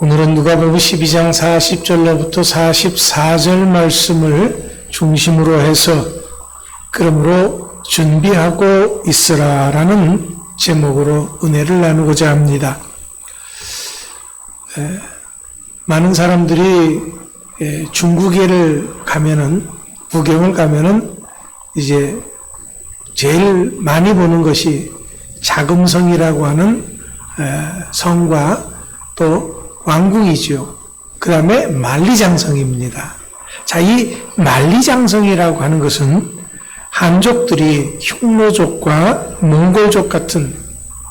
오늘은 누가복음 12장 40절로부터 44절 말씀을 중심으로 해서 그러므로 준비하고 있으라라는 제목으로 은혜를 나누고자 합니다. 많은 사람들이 중국에를 가면은, 부경을 가면은 이제 제일 많이 보는 것이 자금성이라고 하는 성과 또 왕궁이죠. 그 다음에 만리장성입니다. 자, 이 만리장성이라고 하는 것은 한족들이 흉노족과 몽골족 같은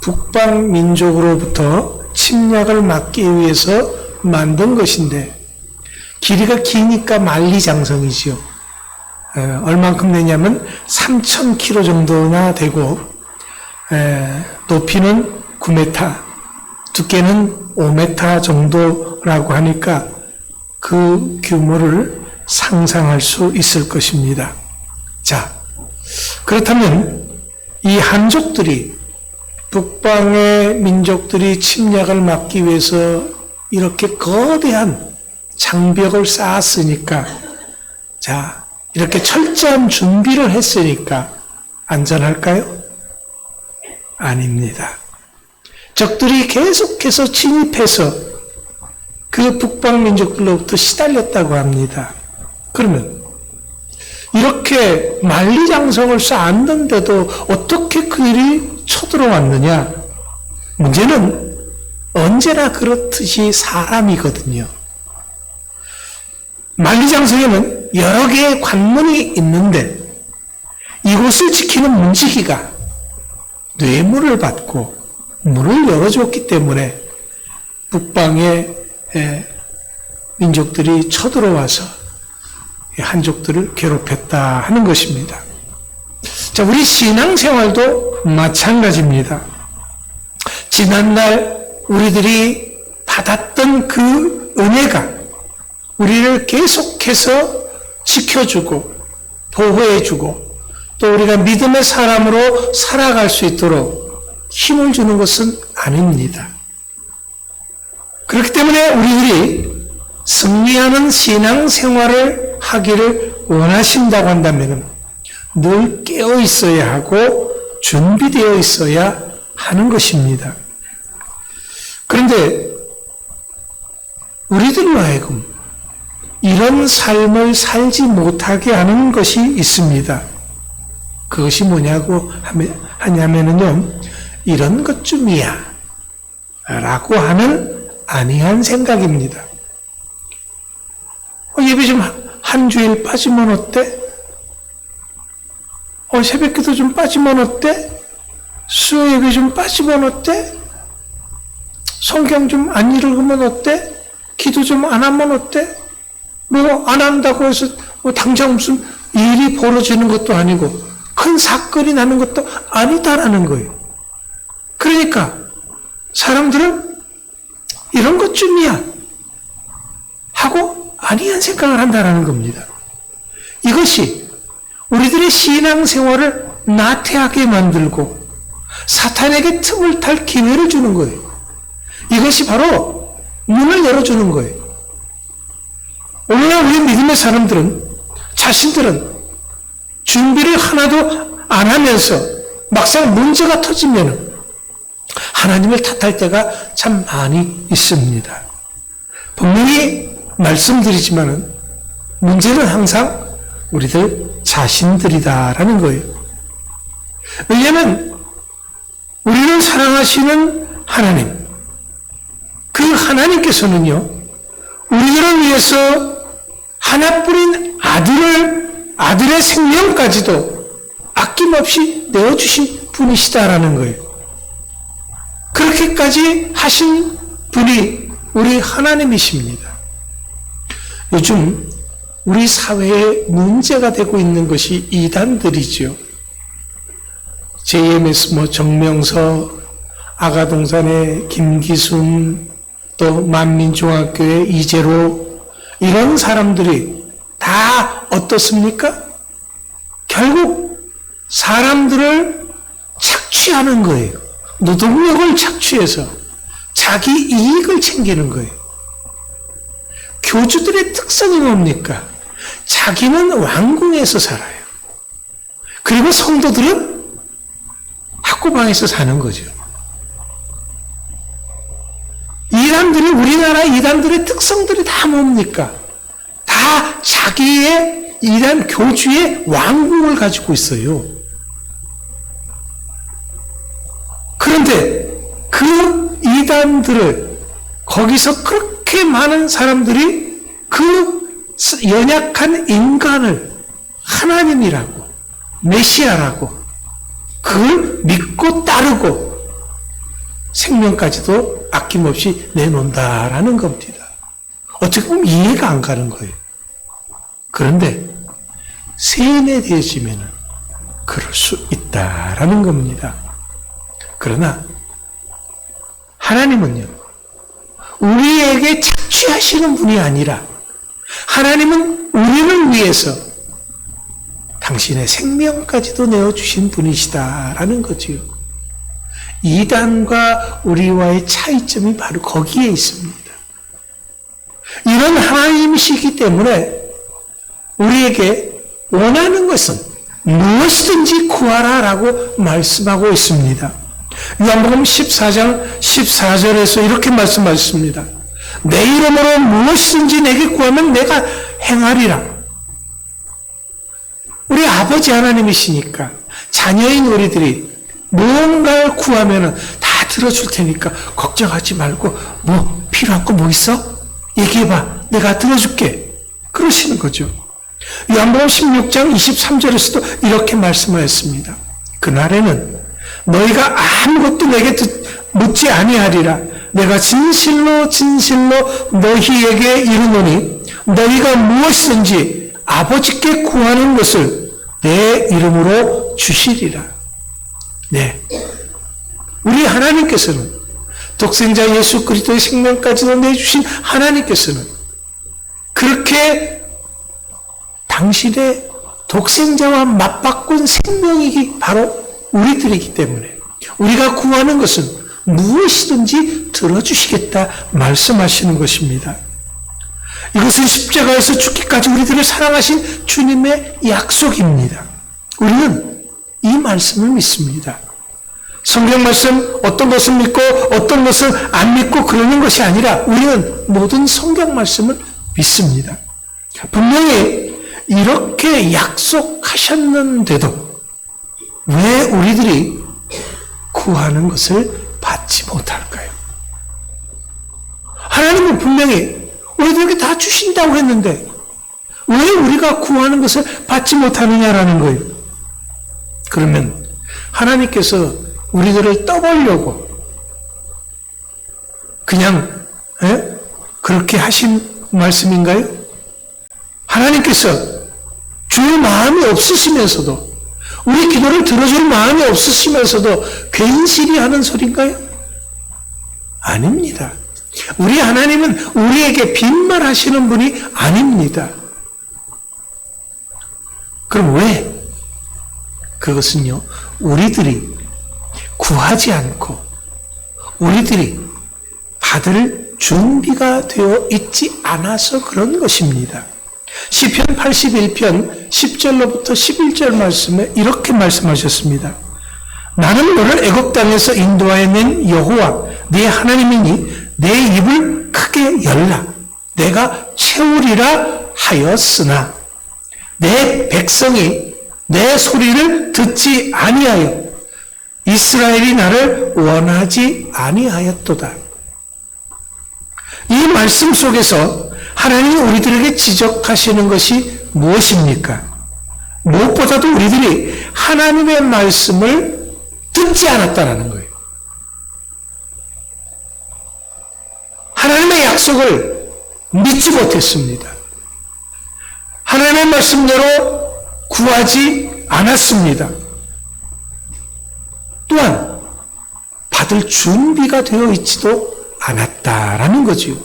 북방 민족으로부터 침략을 막기 위해서 만든 것인데, 길이가 기니까 만리장성이지요. 얼만큼 되냐면 3,000km 정도나 되고, 높이는 9m, 두께는 5m 정도라고 하니까 그 규모를 상상할 수 있을 것입니다. 자, 그렇다면 이 한족들이 북방의 민족들이 침략을 막기 위해서 이렇게 거대한 장벽을 쌓았으니까, 자, 이렇게 철저한 준비를 했으니까 안전할까요? 아닙니다. 적들이 계속해서 진입해서 그 북방 민족들로부터 시달렸다고 합니다. 그러면 이렇게 만리장성을 쌓았는데도 어떻게 그들이 쳐들어왔느냐? 문제는 언제나 그렇듯이 사람이거든요. 만리장성에는 여러 개의 관문이 있는데 이곳을 지키는 문지기가 뇌물을 받고 문을 열어줬기 때문에 북방의 민족들이 쳐들어와서 한족들을 괴롭혔다 하는 것입니다. 자, 우리 신앙생활도 마찬가지입니다. 지난날 우리들이 받았던 그 은혜가 우리를 계속해서 지켜주고 보호해주고 또 우리가 믿음의 사람으로 살아갈 수 있도록 힘을 주는 것은 아닙니다. 그렇기 때문에 우리들이 승리하는 신앙생활을 하기를 원하신다고 한다면 늘 깨어 있어야 하고 준비되어 있어야 하는 것입니다. 그런데 우리들로 하여금 이런 삶을 살지 못하게 하는 것이 있습니다. 그것이 뭐냐고 하냐면요, 이런 것쯤이야 라고 하는 아니한 생각입니다. 예배 좀 한 주일 빠지면 어때? 새벽기도 좀 빠지면 어때? 수요 예배 좀 빠지면 어때? 성경 좀 안 읽으면 어때? 기도 좀 안 하면 어때? 뭐 안 한다고 해서 당장 무슨 일이 벌어지는 것도 아니고 큰 사건이 나는 것도 아니다라는 거예요. 그러니까 사람들은 이런 것쯤이야 하고 아니한 생각을 한다라는 겁니다. 이것이 우리들의 신앙생활을 나태하게 만들고 사탄에게 틈을 탈 기회를 주는 거예요. 이것이 바로 문을 열어주는 거예요. 오늘날 우리 믿음의 사람들은 자신들은 준비를 하나도 안 하면서 막상 문제가 터지면 하나님을 탓할 때가 참 많이 있습니다. 분명히 말씀드리지만은 문제는 항상 우리들 자신들이다라는 거예요. 왜냐하면 우리를 사랑하시는 하나님, 그 하나님께서는요, 우리들을 위해서 하나뿐인 아들의 생명까지도 아낌없이 내어주신 분이시다라는 거예요. 그렇게까지 하신 분이 우리 하나님이십니다. 요즘 우리 사회에 문제가 되고 있는 것이 이단들이죠. JMS 정명서, 아가동산의 김기순, 또 만민중학교의 이재로, 이런 사람들이 다 어떻습니까? 결국 사람들을 착취하는 거예요. 노동력을 착취해서 자기 이익을 챙기는 거예요. 교주들의 특성이 뭡니까? 자기는 왕궁에서 살아요. 그리고 성도들은 학구방에서 사는 거죠. 이단들이, 우리나라 이단들의 특성들이 다 뭡니까? 다 자기의 이단 교주의 왕궁을 가지고 있어요. 그런데 그 이단들을 거기서 그렇게 많은 사람들이 그 연약한 인간을 하나님이라고, 메시아라고 그걸 믿고 따르고 생명까지도 아낌없이 내놓는다라는 겁니다. 어떻게 보면 이해가 안 가는 거예요. 그런데 세뇌되어지면 그럴 수 있다라는 겁니다. 그러나 하나님은요, 우리에게 착취하시는 분이 아니라 하나님은 우리를 위해서 당신의 생명까지도 내어주신 분이시다라는 거지요. 이단과 우리와의 차이점이 바로 거기에 있습니다. 이런 하나님이시기 때문에 우리에게 원하는 것은 무엇이든지 구하라라고 말씀하고 있습니다. 요한복음 14장 14절에서 이렇게 말씀하셨습니다. 내 이름으로 무엇이든지 내게 구하면 내가 행하리라. 우리 아버지 하나님이시니까 자녀인 우리들이 무언가를 구하면 다 들어줄 테니까 걱정하지 말고 뭐 필요한 거 뭐 있어? 얘기해봐. 내가 들어줄게. 그러시는 거죠. 요한복음 16장 23절에서도 이렇게 말씀하였습니다. 그날에는 너희가 아무것도 내게 묻지 아니하리라. 내가 진실로 진실로 너희에게 이르노니 너희가 무엇이든지 아버지께 구하는 것을 내 이름으로 주시리라. 네, 우리 하나님께서는 독생자 예수 그리스도의 생명까지도 내주신 하나님께서는 그렇게 당신의 독생자와 맞바꾼 생명이기 바로 우리들이기 때문에 우리가 구하는 것은 무엇이든지 들어주시겠다 말씀하시는 것입니다. 이것은 십자가에서 죽기까지 우리들을 사랑하신 주님의 약속입니다. 우리는 이 말씀을 믿습니다. 성경 말씀 어떤 것을 믿고 어떤 것을 안 믿고 그러는 것이 아니라 우리는 모든 성경 말씀을 믿습니다. 분명히 이렇게 약속하셨는데도 왜 우리들이 구하는 것을 받지 못할까요? 하나님은 분명히 우리들에게 다 주신다고 했는데 왜 우리가 구하는 것을 받지 못하느냐라는 거예요. 그러면 하나님께서 우리들을 떠보려고 그냥 그렇게 하신 말씀인가요? 하나님께서 줄 마음이 없으시면서도 우리 기도를 들어줄 마음이 없으시면서도 괜시리 하는 소리인가요? 아닙니다. 우리 하나님은 우리에게 빈말하시는 분이 아닙니다. 그럼 왜? 그것은요, 우리들이 구하지 않고 우리들이 받을 준비가 되어 있지 않아서 그런 것입니다. 시편 81편 10절로부터 11절 말씀에 이렇게 말씀하셨습니다. 나는 너를 애굽 땅에서 인도하여 낸 여호와 네 하나님이니 내 입을 크게 열라. 내가 채우리라 하였으나 내 백성이 내 소리를 듣지 아니하여 이스라엘이 나를 원하지 아니하였도다. 이 말씀 속에서 하나님이 우리들에게 지적하시는 것이 무엇입니까? 무엇보다도 우리들이 하나님의 말씀을 듣지 않았다는 거예요. 하나님의 약속을 믿지 못했습니다. 하나님의 말씀대로 구하지 않았습니다. 또한 받을 준비가 되어 있지도 않았다라는 거지요.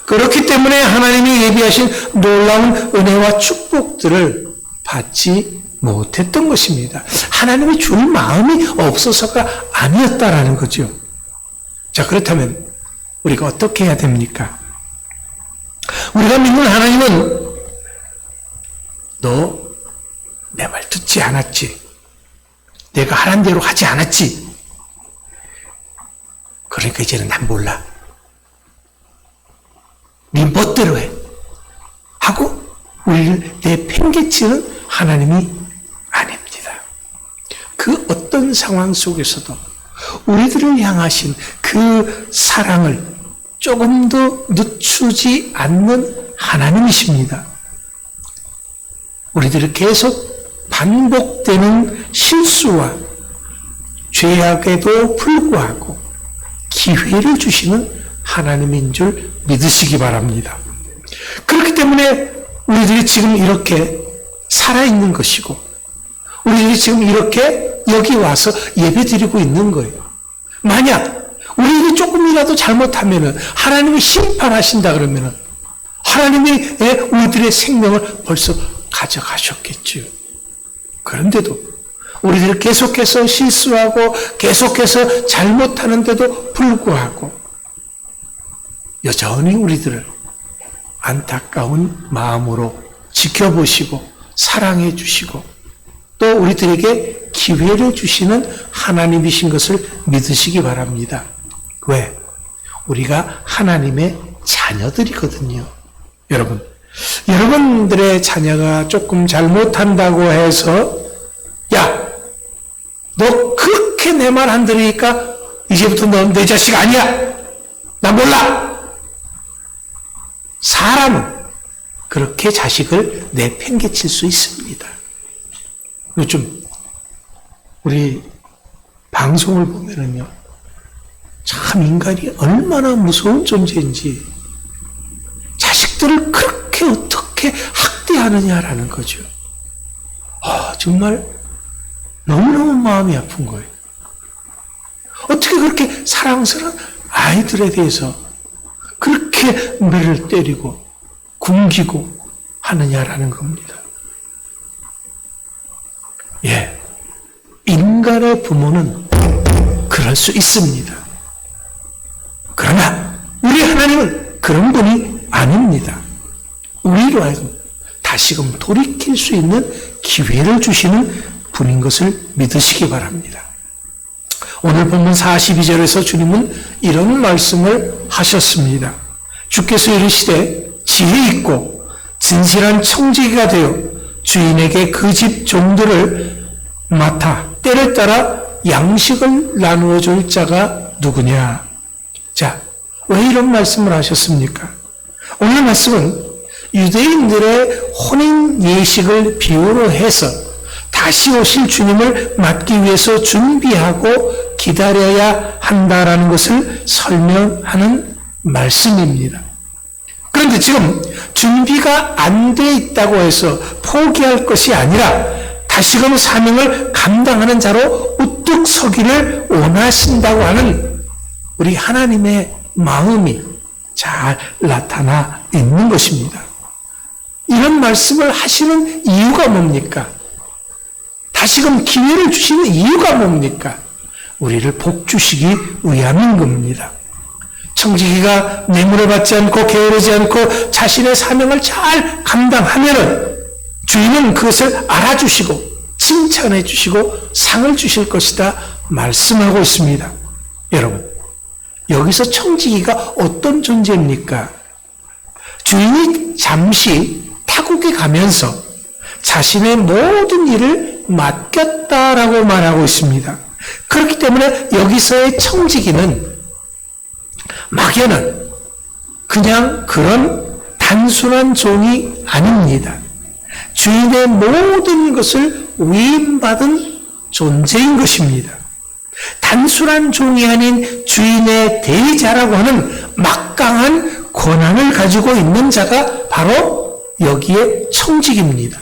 그렇기 때문에 하나님이 예비하신 놀라운 은혜와 축복들을 받지 못했던 것입니다. 하나님이 줄 마음이 없어서가 아니었다라는 거죠. 자, 그렇다면 우리가 어떻게 해야 됩니까? 우리가 믿는 하나님은 너 내 말 듣지 않았지. 내가 하란 대로 하지 않았지. 그러니까 이제는 난 몰라. 네 멋대로 해. 하고 우리를 내팽개치는 하나님이 아닙니다. 그 어떤 상황 속에서도 우리들을 향하신 그 사랑을 조금도 늦추지 않는 하나님이십니다. 우리들이 계속 반복되는 실수와 죄악에도 불구하고 기회를 주시는 하나님인 줄 믿으시기 바랍니다. 그렇기 때문에 우리들이 지금 이렇게 살아있는 것이고 우리들이 지금 이렇게 여기 와서 예배드리고 있는 거예요. 만약 우리들이 조금이라도 잘못하면 하나님이 심판하신다 그러면 하나님이 우리들의 생명을 벌써 가져가셨겠죠. 그런데도 우리들이 계속해서 실수하고 계속해서 잘못하는데도 불구하고 여전히 우리들을 안타까운 마음으로 지켜보시고 사랑해 주시고 또 우리들에게 기회를 주시는 하나님이신 것을 믿으시기 바랍니다. 왜? 우리가 하나님의 자녀들이거든요. 여러분들의 자녀가 조금 잘못한다고 해서 야, 너 그렇게 내 말 안 들으니까 이제부터 넌 내 자식 아니야. 나 몰라. 사람은 그렇게 자식을 내팽개칠 수 있습니다. 요즘 우리 방송을 보면은요, 참 인간이 얼마나 무서운 존재인지 자식들을 그렇게 어떻게 학대하느냐라는 거죠. 정말 너무너무 마음이 아픈 거예요. 어떻게 그렇게 사랑스러운 아이들에 대해서 그렇게 매를 때리고 굶기고 하느냐라는 겁니다. 예, 인간의 부모는 그럴 수 있습니다. 그러나 우리 하나님은 그런 분이 아닙니다. 우리로 하여금 다시금 돌이킬 수 있는 기회를 주시는 분인 것을 믿으시기 바랍니다. 오늘 본문 42절에서 주님은 이런 말씀을 하셨습니다. 주께서 이르시되 지혜 있고 진실한 청지기가 되어 주인에게 그 집 종들을 맡아 때를 따라 양식을 나누어 줄 자가 누구냐. 자, 왜 이런 말씀을 하셨습니까? 오늘 말씀은 유대인들의 혼인 예식을 비유로 해서 다시 오실 주님을 맞기 위해서 준비하고 기다려야 한다라는 것을 설명하는 말씀입니다. 그런데 지금 준비가 안 돼 있다고 해서 포기할 것이 아니라 다시금 사명을 감당하는 자로 우뚝 서기를 원하신다고 하는 우리 하나님의 마음이 잘 나타나 있는 것입니다. 이런 말씀을 하시는 이유가 뭡니까? 다시금 기회를 주시는 이유가 뭡니까? 우리를 복주시기 위함인 겁니다. 청지기가 뇌물을 받지 않고 게으르지 않고 자신의 사명을 잘 감당하면은 주인은 그것을 알아주시고 칭찬해 주시고 상을 주실 것이다 말씀하고 있습니다. 여러분, 여기서 청지기가 어떤 존재입니까? 주인이 잠시 타국에 가면서 자신의 모든 일을 맡겼다라고 말하고 있습니다. 그렇기 때문에 여기서의 청지기는 막연한 그냥 그런 단순한 종이 아닙니다. 주인의 모든 것을 위임받은 존재인 것입니다. 단순한 종이 아닌 주인의 대리자라고 하는 막강한 권한을 가지고 있는 자가 바로 여기에 청지기입니다.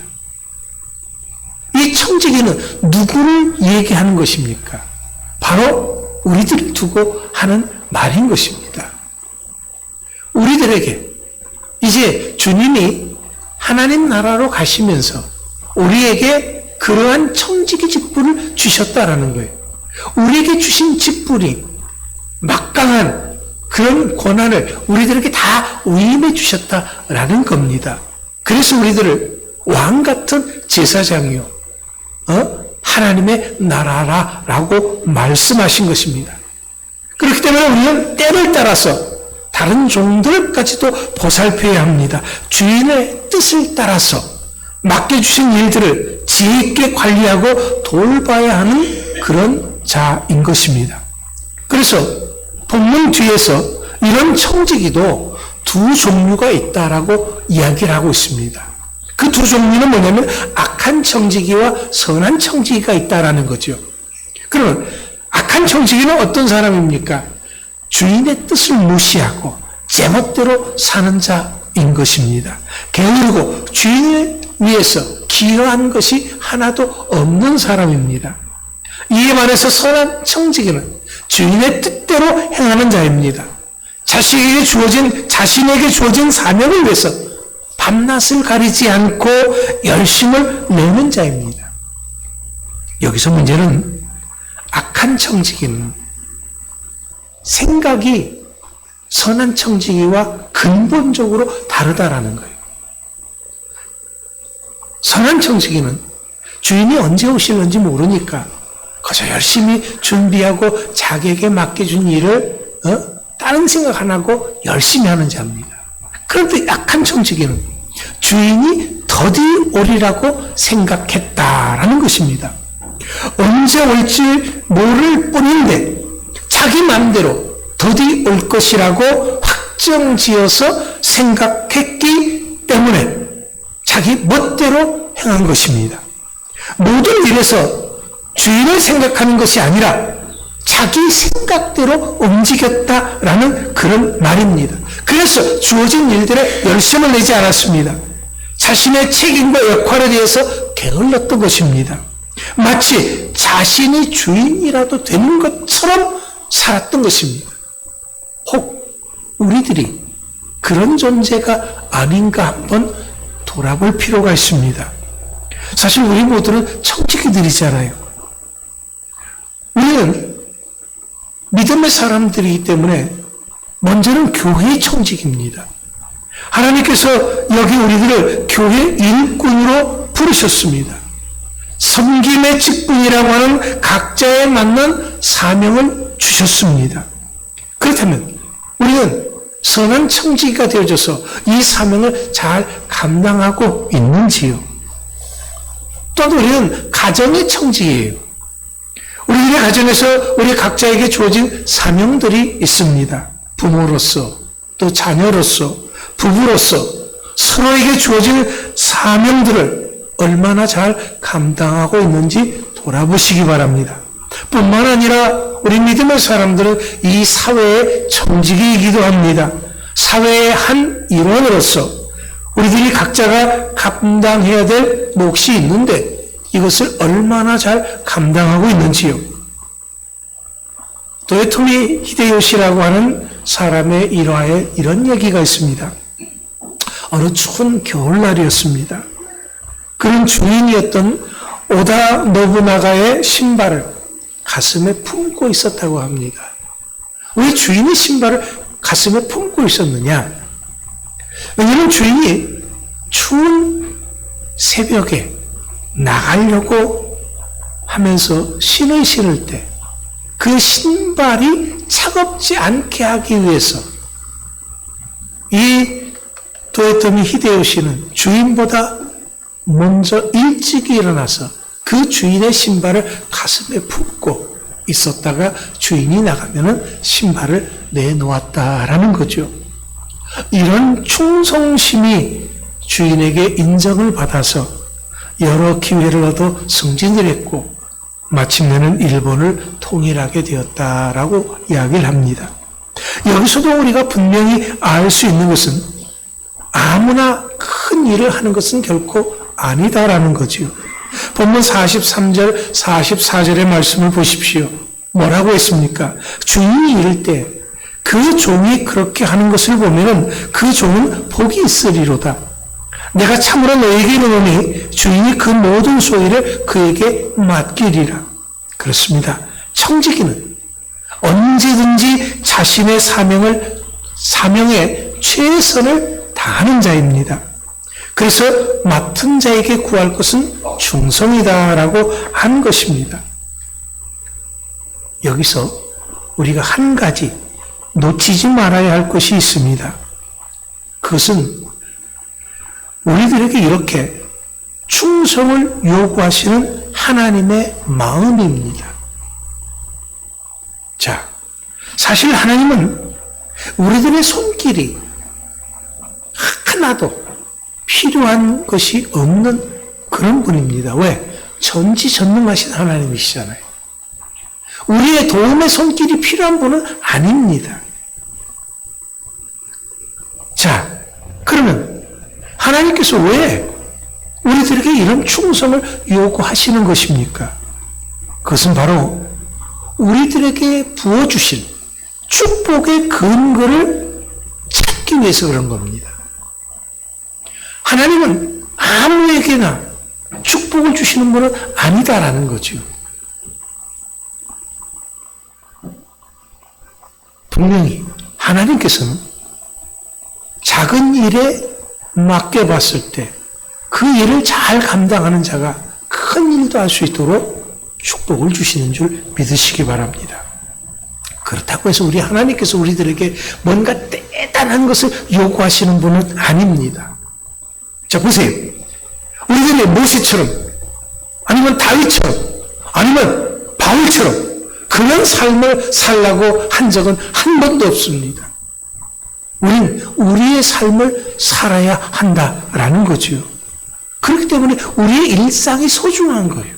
이 청지기는 누구를 얘기하는 것입니까? 바로 우리들을 두고 하는 말인 것입니다. 우리들에게 이제 주님이 하나님 나라로 가시면서 우리에게 그러한 청지기 직분을 주셨다라는 거예요. 우리에게 주신 직분이 막강한 그런 권한을 우리들에게 다 위임해 주셨다라는 겁니다. 그래서 우리들을 왕 같은 제사장이요, 하나님의 나라라고 말씀하신 것입니다. 그렇기 때문에 우리는 때를 따라서 다른 종들까지도 보살펴야 합니다. 주인의 뜻을 따라서 맡겨주신 일들을 지혜 있게 관리하고 돌봐야 하는 그런 자인 것입니다. 그래서 본문 뒤에서 이런 청지기도 두 종류가 있다라고 이야기를 하고 있습니다. 그 두 종류는 뭐냐면 악한 청지기와 선한 청지기가 있다라는 거죠. 그러면 악한 청지기는 어떤 사람입니까? 주인의 뜻을 무시하고 제멋대로 사는 자인 것입니다. 게으르고 주인을 위해서 기여한 것이 하나도 없는 사람입니다. 이에 반해서 선한 청지기는 주인의 뜻대로 행하는 자입니다. 자신에게 주어진 사명을 위해서 밤낮을 가리지 않고 열심을 내는 자입니다. 여기서 문제는 악한 청지기는 생각이 선한 청지기와 근본적으로 다르다라는 거예요. 선한 청지기는 주인이 언제 오실는지 모르니까 그저 열심히 준비하고 자기에게 맡겨준 일을 다른 생각 안 하고 열심히 하는 자입니다. 그런데 악한 청지기는 주인이 더디 오리라고 생각했다라는 것입니다. 언제 올지 모를 뿐인데 자기 마음대로 더디 올 것이라고 확정지어서 생각했기 때문에 자기 멋대로 행한 것입니다. 모든 일에서 주인을 생각하는 것이 아니라 자기 생각대로 움직였다라는 그런 말입니다. 그래서 주어진 일들에 열심을 내지 않았습니다. 자신의 책임과 역할에 대해서 게을렀던 것입니다. 마치 자신이 주인이라도 되는 것처럼 살았던 것입니다. 혹 우리들이 그런 존재가 아닌가 한번 돌아볼 필요가 있습니다. 사실 우리 모두는 청지기들이잖아요. 우리는 믿음의 사람들이기 때문에 먼저는 교회의 청지기입니다. 하나님께서 여기 우리들을 교회 일꾼으로 부르셨습니다. 섬김의 직분이라고 하는 각자에 맞는 사명을 주셨습니다. 그렇다면 우리는 선한 청지기가 되어져서 이 사명을 잘 감당하고 있는지요? 또한 우리는 가정의 청지기예요. 우리들의 가정에서 우리 각자에게 주어진 사명들이 있습니다. 부모로서, 또 자녀로서, 부부로서 서로에게 주어진 사명들을 얼마나 잘 감당하고 있는지 돌아보시기 바랍니다. 뿐만 아니라 우리 믿음의 사람들은 이 사회의 청지기이기도 합니다. 사회의 한 일원으로서 우리들이 각자가 감당해야 될 몫이 있는데 이것을 얼마나 잘 감당하고 있는지요. 도요토미 히데요시라고 하는 사람의 일화에 이런 얘기가 있습니다. 어느 추운 겨울날이었습니다. 그는 주인이었던 오다 노부나가의 신발을 가슴에 품고 있었다고 합니다. 왜 주인의 신발을 가슴에 품고 있었느냐? 왜냐하면 주인이 추운 새벽에 나가려고 하면서 신을 신을 때 그 신발이 차갑지 않게 하기 위해서 이 도요토미 히데요시는 주인보다 먼저 일찍 일어나서 그 주인의 신발을 가슴에 품고 있었다가 주인이 나가면은 신발을 내놓았다라는 거죠. 이런 충성심이 주인에게 인정을 받아서 여러 기회를 얻어 승진을 했고 마침내는 일본을 통일하게 되었다라고 이야기를 합니다. 여기서도 우리가 분명히 알 수 있는 것은 아무나 큰 일을 하는 것은 결코 아니다라는 거지요. 본문 43절, 44절의 말씀을 보십시오. 뭐라고 했습니까? 주인이 이를 때 그 종이 그렇게 하는 것을 보면 그 종은 복이 있으리로다. 내가 참으로 너에게 이르노니 주인이 그 모든 소유를 그에게 맡기리라. 그렇습니다. 청지기는 언제든지 자신의 사명을 사명에 최선을 다하는 자입니다. 그래서 맡은 자에게 구할 것은 충성이다라고 한 것입니다. 여기서 우리가 한 가지 놓치지 말아야 할 것이 있습니다. 그것은 우리들에게 이렇게 충성을 요구하시는 하나님의 마음입니다. 자, 사실 하나님은 우리들의 손길이 하나도 필요한 것이 없는 그런 분입니다. 왜? 전지전능하신 하나님이시잖아요. 우리의 도움의 손길이 필요한 분은 아닙니다. 자, 그러면 하나님께서 왜 우리들에게 이런 충성을 요구하시는 것입니까? 그것은 바로 우리들에게 부어주실 축복의 근거를 찾기 위해서 그런 겁니다. 하나님은 아무에게나 축복을 주시는 분은 아니다라는 거죠. 분명히 하나님께서는 작은 일에 맡겨봤을 때 그 일을 잘 감당하는 자가 큰 일도 할 수 있도록 축복을 주시는 줄 믿으시기 바랍니다. 그렇다고 해서 우리 하나님께서 우리들에게 뭔가 대단한 것을 요구하시는 분은 아닙니다. 자, 보세요. 우리들이 모세처럼 아니면 다윗처럼 아니면 바울처럼 그런 삶을 살라고 한 적은 한 번도 없습니다. 우리는 우리의 삶을 살아야 한다라는 거죠. 그렇기 때문에 우리의 일상이 소중한 거예요.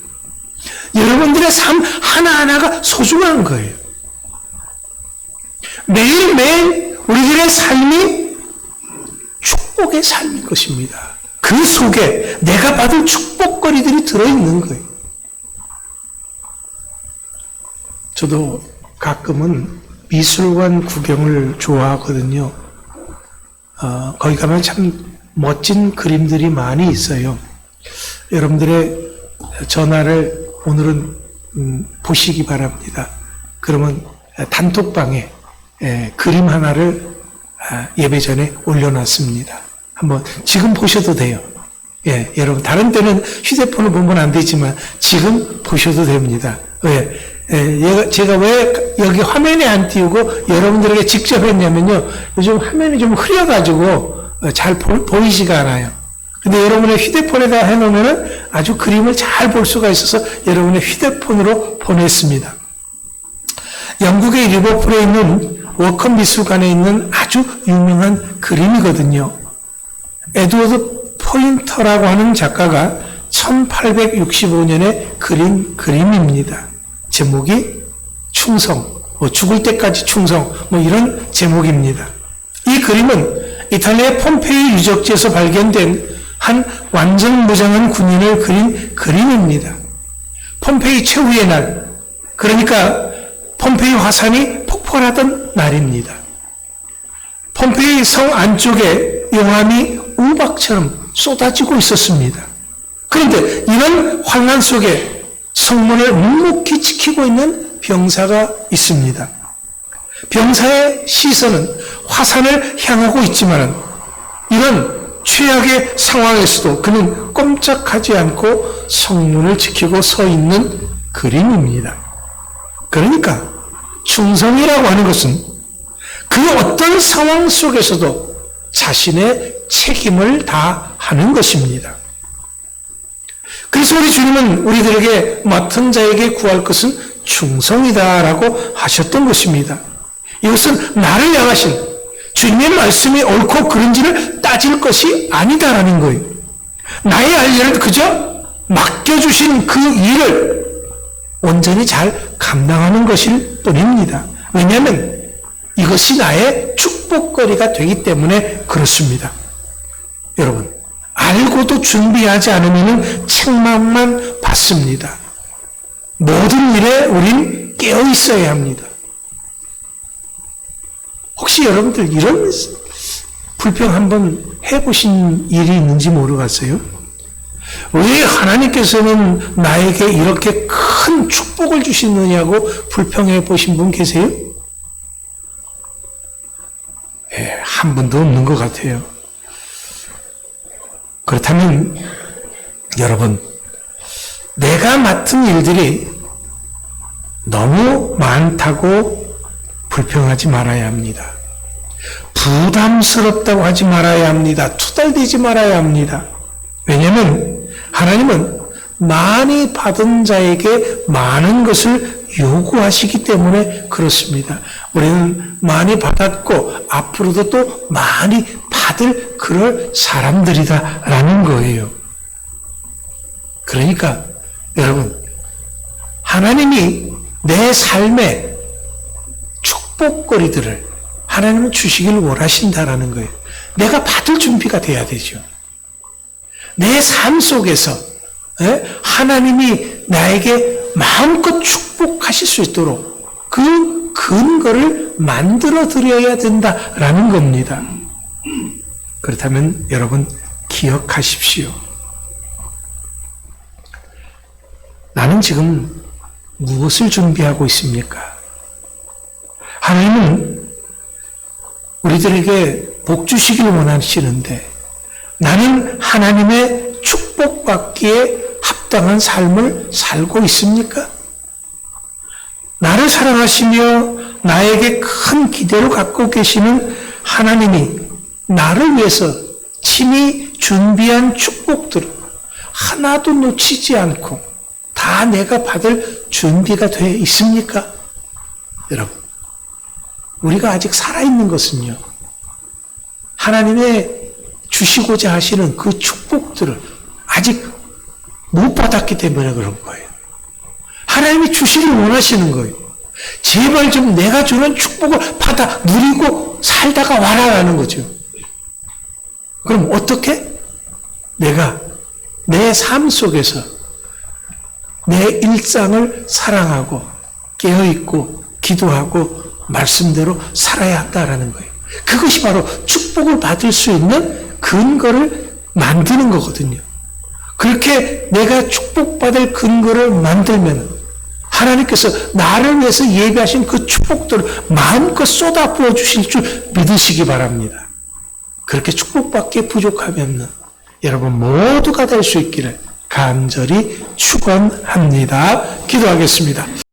여러분들의 삶 하나하나가 소중한 거예요. 매일매일 우리들의 삶이 축복의 삶인 것입니다. 그 속에 내가 받을 축복거리들이 들어있는 거예요. 저도 가끔은 미술관 구경을 좋아하거든요. 거기 가면 참 멋진 그림들이 많이 있어요. 여러분들의 전화를 오늘은 보시기 바랍니다. 그러면 단톡방에 그림 하나를 예배 전에 올려놨습니다. 한번 지금 보셔도 돼요. 예, 여러분 다른 때는 휴대폰을 보면 안 되지만 지금 보셔도 됩니다. 왜? 제가 왜 여기 화면에 안 띄우고 여러분들에게 직접 했냐면요. 요즘 화면이 좀 흐려가지고 잘 보이지가 않아요. 근데 여러분의 휴대폰에다 해놓으면 아주 그림을 잘 볼 수가 있어서 여러분의 휴대폰으로 보냈습니다. 영국의 리버풀에 있는 워컴 미술관에 있는 아주 유명한 그림이거든요. 에드워드 포인터라고 하는 작가가 1865년에 그린 그림입니다. 제목이 충성, 죽을 때까지 충성, 이런 제목입니다. 이 그림은 이탈리아 폼페이 유적지에서 발견된 한 완전무장한 군인을 그린 그림입니다. 폼페이 최후의 날, 그러니까 폼페이 화산이 폭발하던 날입니다. 폼페이 성 안쪽에 용암이 우박처럼 쏟아지고 있었습니다. 그런데 이런 환란 속에 성문을 묵묵히 지키고 있는 병사가 있습니다. 병사의 시선은 화산을 향하고 있지만 이런 최악의 상황에서도 그는 꼼짝하지 않고 성문을 지키고 서 있는 그림입니다. 그러니까 충성이라고 하는 것은 그 어떤 상황 속에서도 자신의 책임을 다하는 것입니다. 그래서 우리 주님은 우리들에게 맡은 자에게 구할 것은 충성이다라고 하셨던 것입니다. 이것은 나를 향하신 주님의 말씀이 옳고 그른지를 따질 것이 아니다라는 거예요. 나의 할 일은 그저 맡겨주신 그 일을 온전히 잘 감당하는 것일 뿐입니다. 왜냐하면 이것이 나의 축복거리가 되기 때문에 그렇습니다. 여러분, 알고도 준비하지 않으면 책망만 받습니다. 모든 일에 우린 깨어 있어야 합니다. 혹시 여러분들 이런 불평 한번 해보신 일이 있는지 모르겠어요? 왜 하나님께서는 나에게 이렇게 큰 축복을 주시느냐고 불평해 보신 분 계세요? 예, 한 분도 없는 것 같아요. 그렇다면 여러분, 내가 맡은 일들이 너무 많다고 불평하지 말아야 합니다. 부담스럽다고 하지 말아야 합니다. 투덜대지 말아야 합니다. 왜냐하면 하나님은 많이 받은 자에게 많은 것을 요구하시기 때문에 그렇습니다. 우리는 많이 받았고 앞으로도 또 많이 받을 그럴 사람들이다라는 거예요. 그러니까 여러분, 하나님이 내 삶의 축복거리들을 하나님은 주시기를 원하신다라는 거예요. 내가 받을 준비가 돼야 되죠. 내 삶 속에서 하나님이 나에게 마음껏 축복하실 수 있도록 그 근거를 만들어 드려야 된다라는 겁니다. 그렇다면 여러분 기억하십시오. 나는 지금 무엇을 준비하고 있습니까? 하나님은 우리들에게 복 주시길 원하시는데 나는 하나님의 축복받기에 합당한 삶을 살고 있습니까? 나를 사랑하시며 나에게 큰 기대를 갖고 계시는 하나님이 나를 위해서 친히 준비한 축복들을 하나도 놓치지 않고 다 내가 받을 준비가 되어 있습니까? 여러분, 우리가 아직 살아있는 것은요, 하나님의 주시고자 하시는 그 축복들을 아직 못 받았기 때문에 그런 거예요. 하나님이 주시길 원하시는 거예요. 제발 좀 내가 주는 축복을 받아 누리고 살다가 와라라는 거죠. 그럼 어떻게? 내가 내 삶 속에서 내 일상을 사랑하고 깨어있고 기도하고 말씀대로 살아야 한다라는 거예요. 그것이 바로 축복을 받을 수 있는 근거를 만드는 거거든요. 그렇게 내가 축복받을 근거를 만들면 하나님께서 나를 위해서 예비하신 그 축복들을 마음껏 쏟아 부어 주실 줄 믿으시기 바랍니다. 그렇게 축복받기에 부족하면 여러분 모두가 될 수 있기를 간절히 축원합니다. 기도하겠습니다.